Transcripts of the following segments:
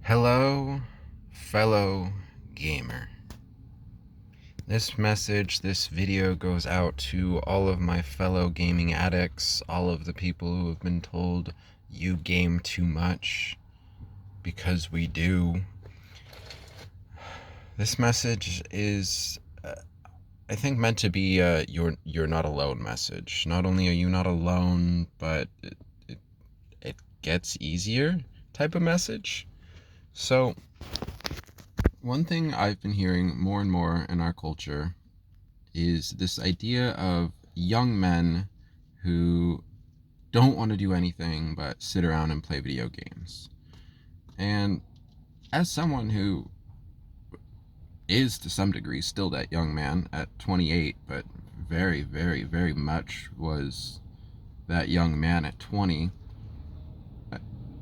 Hello, fellow gamer. This video goes out to all of my fellow gaming addicts, all of the people who have been told you game too much, because we do. This message is, I think, meant to be a you're not alone message. Not only are you not alone, but it gets easier type of message. So, one thing I've been hearing more and more in our culture is this idea of young men who don't want to do anything but sit around and play video games. And as someone who is to some degree still that young man at 28, but very, very, very much was that young man at 20,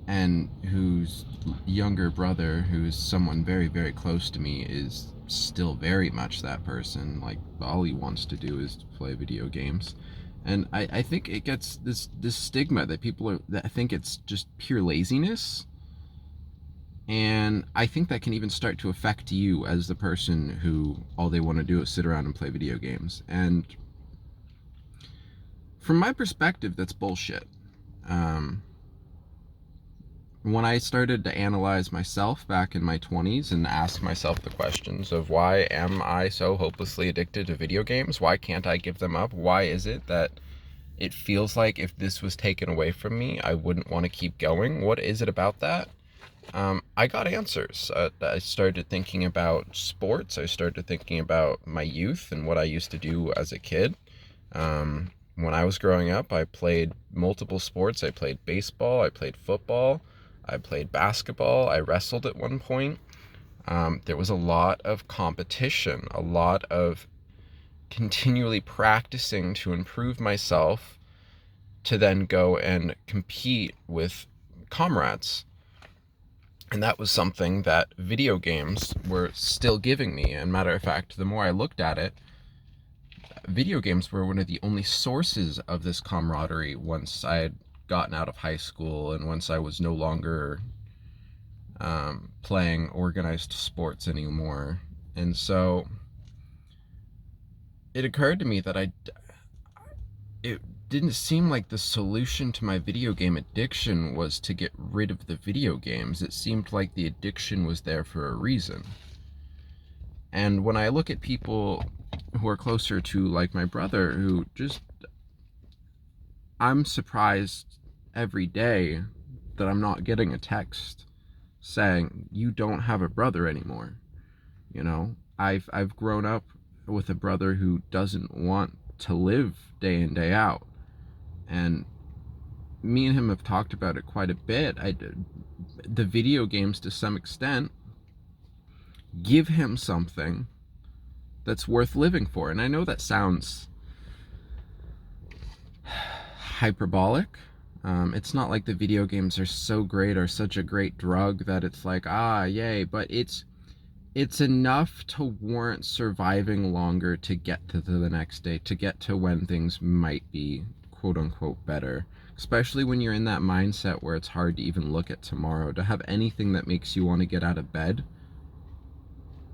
and whose younger brother, who's someone very, very close to me, is still very much that person. Like, all he wants to do is to play video games. And I think it gets this stigma that that think it's just pure laziness. And I think that can even start to affect you as the person who all they want to do is sit around and play video games. And from my perspective, that's bullshit. When I started to analyze myself back in my 20s and ask myself the questions of why am I so hopelessly addicted to video games? Why can't I give them up? Why is it that it feels like if this was taken away from me, I wouldn't want to keep going? What is it about that? I got answers. I started thinking about sports. I started thinking about my youth and what I used to do as a kid. When I was growing up, I played multiple sports. I played baseball. I played football. I played basketball. I wrestled at one point. There was a lot of competition, a lot of continually practicing to improve myself to then go and compete with comrades. And that was something that video games were still giving me. And matter of fact, the more I looked at it, video games were one of the only sources of this camaraderie once I had gotten out of high school and once I was no longer playing organized sports anymore. And so it occurred to me that it didn't seem like the solution to my video game addiction was to get rid of the video games. It seemed like the addiction was there for a reason. And when I look at people who are closer to, like, my brother, who just, I'm surprised every day that I'm not getting a text saying you don't have a brother anymore. You know, I've grown up with a brother who doesn't want to live day in, day out. And me and him have talked about it quite a bit. The video games, to some extent, give him something that's worth living for. And I know that sounds hyperbolic. It's not like the video games are so great or such a great drug that it's like, yay. But it's enough to warrant surviving longer to get to the next day, to get to when things might be quote unquote better. Especially when you're in that mindset where it's hard to even look at tomorrow. To have anything that makes you want to get out of bed,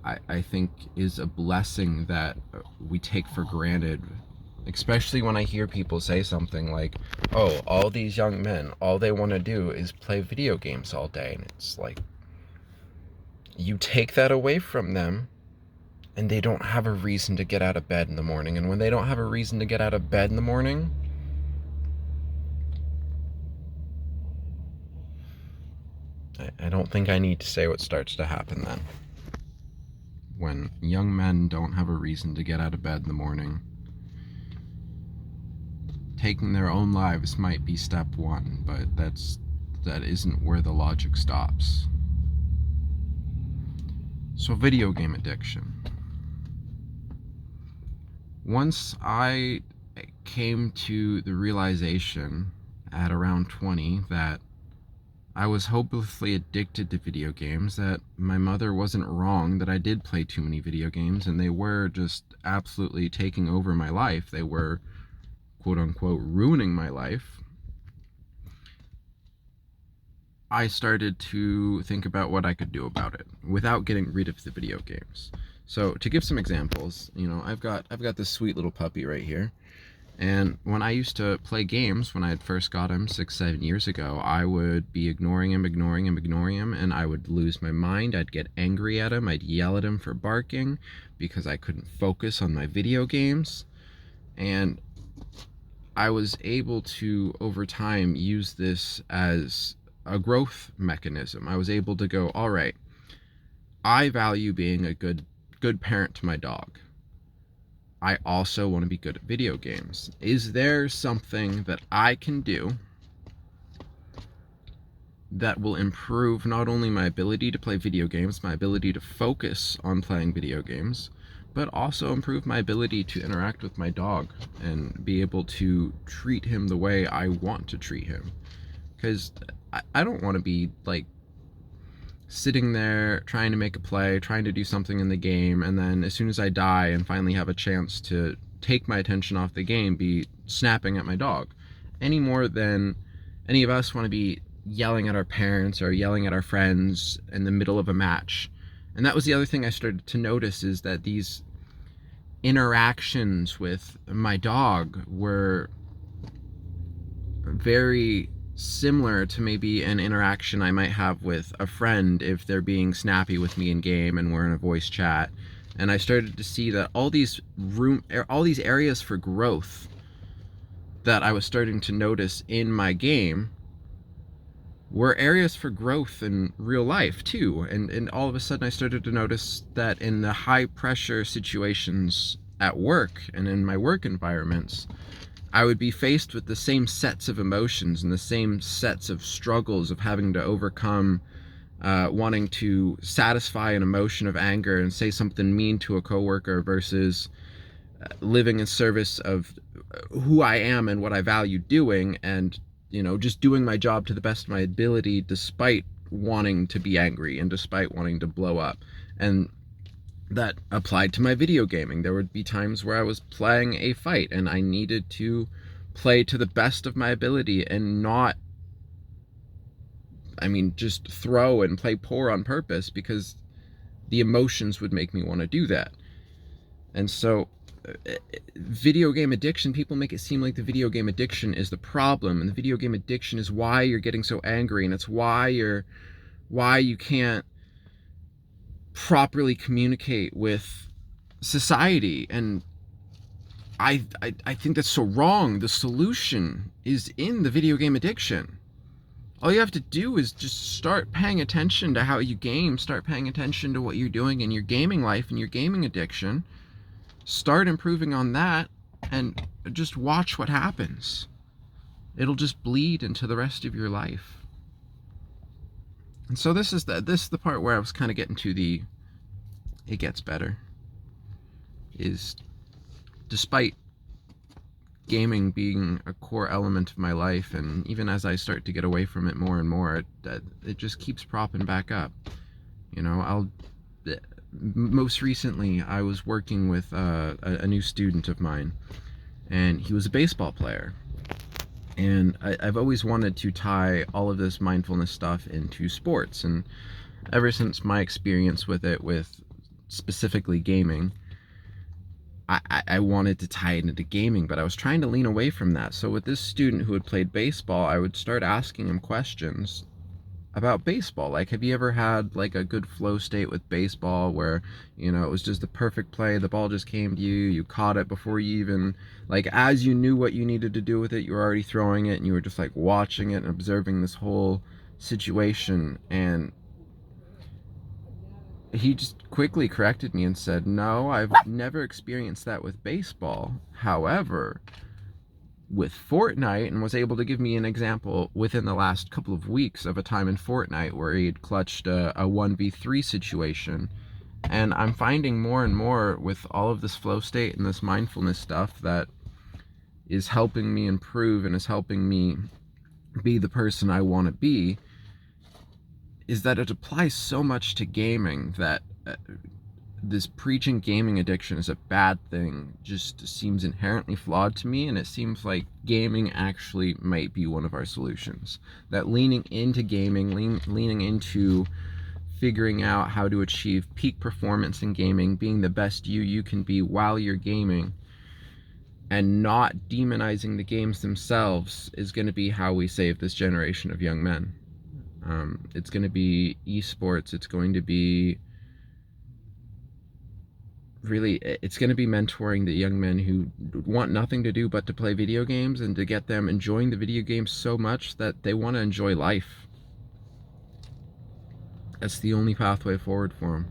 I think is a blessing that we take for granted. Especially when I hear people say something like, oh, all these young men, all they want to do is play video games all day. And it's like, you take that away from them and they don't have a reason to get out of bed in the morning. And when they don't have a reason to get out of bed in the morning, I don't think I need to say what starts to happen then. When young men don't have a reason to get out of bed in the morning, taking their own lives might be step one, but that isn't where the logic stops. So, video game addiction. Once I came to the realization at around 20 that I was hopelessly addicted to video games, that my mother wasn't wrong, that I did play too many video games, and they were just absolutely taking over my life. They were, quote unquote, ruining my life. I started to think about what I could do about it without getting rid of the video games. So to give some examples, I've got this sweet little puppy right here. And when I used to play games, when I had first got him 6, 7 years ago, I would be ignoring him, and I would lose my mind. I'd get angry at him. I'd yell at him for barking because I couldn't focus on my video games. And I was able to, over time, use this as a growth mechanism. I was able to go, all right, I value being a good parent to my dog. I also want to be good at video games. Is there something that I can do that will improve not only my ability to play video games, my ability to focus on playing video games, but also improve my ability to interact with my dog and be able to treat him the way I want to treat him? Because I don't want to be like sitting there trying to make a play, trying to do something in the game, and then as soon as I die and finally have a chance to take my attention off the game, be snapping at my dog. Any more than any of us want to be yelling at our parents or yelling at our friends in the middle of a match. And that was the other thing I started to notice, is that these interactions with my dog were very similar to maybe an interaction I might have with a friend if they're being snappy with me in game and we're in a voice chat. And I started to see that all these areas for growth that I was starting to notice in my game were areas for growth in real life too. And all of a sudden I started to notice that in the high pressure situations at work and in my work environments, I would be faced with the same sets of emotions and the same sets of struggles of having to overcome wanting to satisfy an emotion of anger and say something mean to a coworker versus living in service of who I am and what I value doing, and just doing my job to the best of my ability despite wanting to be angry and despite wanting to blow up. And that applied to my video gaming. There would be times where I was playing a fight and I needed to play to the best of my ability and not, just throw and play poor on purpose, because the emotions would make me want to do that. And so video game addiction, people make it seem like the video game addiction is the problem, and the video game addiction is why you're getting so angry, and it's why you can't properly communicate with society. And I think that's so wrong. The solution is in the video game addiction. All you have to do is just start paying attention to how you game, start paying attention to what you're doing in your gaming life and your gaming addiction, start improving on that, and just watch what happens. It'll just bleed into the rest of your life. And so this is the part where I was kind of getting to it gets better. Is despite gaming being a core element of my life, and even as I start to get away from it more and more, it just keeps propping back up. Most recently I was working with a new student of mine, and he was a baseball player. And I've always wanted to tie all of this mindfulness stuff into sports, and ever since my experience with it, with specifically gaming, I wanted to tie it into gaming, but I was trying to lean away from that. So with this student who had played baseball, I would start asking him questions about baseball. Like, have you ever had like a good flow state with baseball where, it was just the perfect play, the ball just came to you, you caught it before you even, like, as you knew what you needed to do with it, you were already throwing it, and you were just like watching it and observing this whole situation. And he just quickly corrected me and said, no, I've never experienced that with baseball. However, with Fortnite, and was able to give me an example within the last couple of weeks of a time in Fortnite where he had clutched a 1v3 situation. And I'm finding more and more with all of this flow state and this mindfulness stuff that is helping me improve and is helping me be the person I want to be, is that it applies so much to gaming that this preaching gaming addiction is a bad thing just seems inherently flawed to me, and it seems like gaming actually might be one of our solutions. That leaning into gaming, leaning into figuring out how to achieve peak performance in gaming, being the best you can be while you're gaming, and not demonizing the games themselves is going to be how we save this generation of young men. It's going to be esports. It's going to be it's going to be mentoring the young men who want nothing to do but to play video games, and to get them enjoying the video games so much that they want to enjoy life. That's the only pathway forward for them.